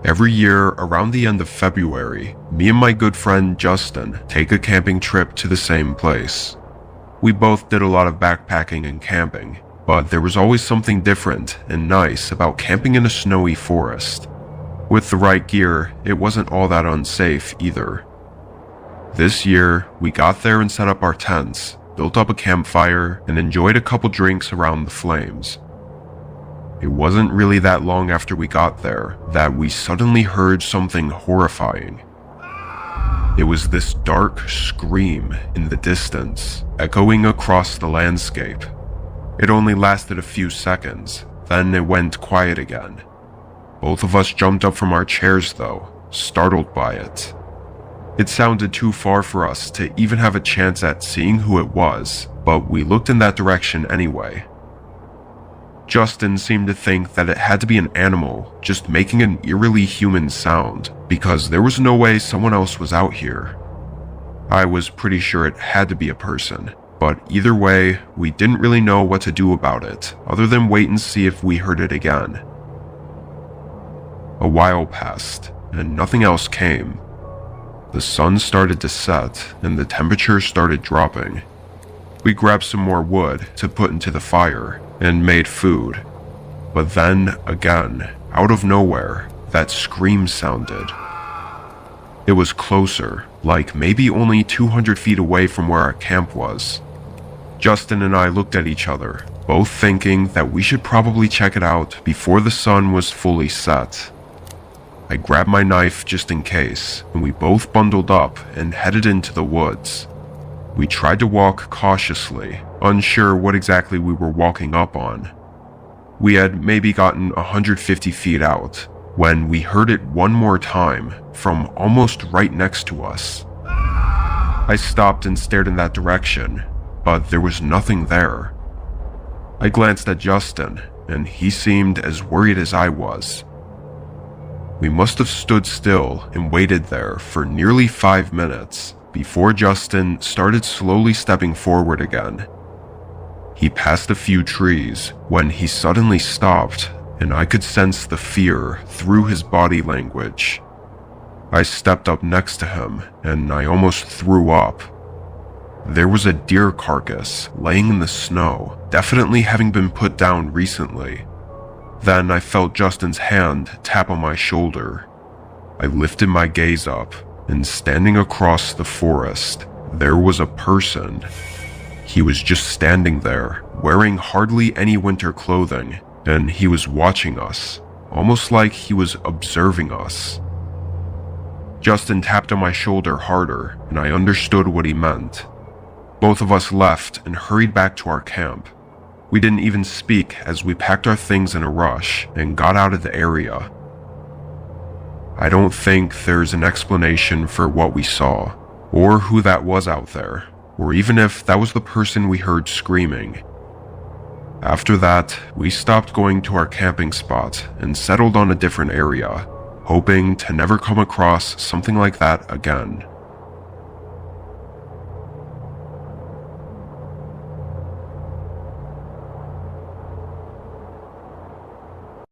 Every year, around the end of February, me and my good friend Justin take a camping trip to the same place. We both did a lot of backpacking and camping, but there was always something different and nice about camping in a snowy forest. With the right gear, it wasn't all that unsafe either. This year, we got there and set up our tents, built up a campfire, and enjoyed a couple drinks around the flames. It wasn't really that long after we got there that we suddenly heard something horrifying. It was this dark scream in the distance, echoing across the landscape. It only lasted a few seconds, then it went quiet again. Both of us jumped up from our chairs though, startled by it. It sounded too far for us to even have a chance at seeing who it was, but we looked in that direction anyway. Justin seemed to think that it had to be an animal just making an eerily human sound, because there was no way someone else was out here. I was pretty sure it had to be a person, but either way, we didn't really know what to do about it, other than wait and see if we heard it again. A while passed, and nothing else came. The sun started to set, and the temperature started dropping. We grabbed some more wood to put into the fire, and made food. But then, again, out of nowhere, that scream sounded. It was closer, like maybe only 200 feet away from where our camp was. Justin and I looked at each other, both thinking that we should probably check it out before the sun was fully set. I grabbed my knife just in case, and we both bundled up and headed into the woods. We tried to walk cautiously, unsure what exactly we were walking up on. We had maybe gotten 150 feet out when we heard it one more time from almost right next to us. I stopped and stared in that direction, but there was nothing there. I glanced at Justin, and he seemed as worried as I was. We must have stood still and waited there for nearly 5 minutes before Justin started slowly stepping forward again. He passed a few trees when he suddenly stopped, and I could sense the fear through his body language. I stepped up next to him, and I almost threw up. There was a deer carcass laying in the snow, definitely having been put down recently. Then I felt Justin's hand tap on my shoulder. I lifted my gaze up, and standing across the forest, there was a person. He was just standing there, wearing hardly any winter clothing, and he was watching us, almost like he was observing us. Justin tapped on my shoulder harder, and I understood what he meant. Both of us left and hurried back to our camp. We didn't even speak as we packed our things in a rush and got out of the area. I don't think there's an explanation for what we saw, or who that was out there, or even if that was the person we heard screaming. After that, we stopped going to our camping spot and settled on a different area, hoping to never come across something like that again.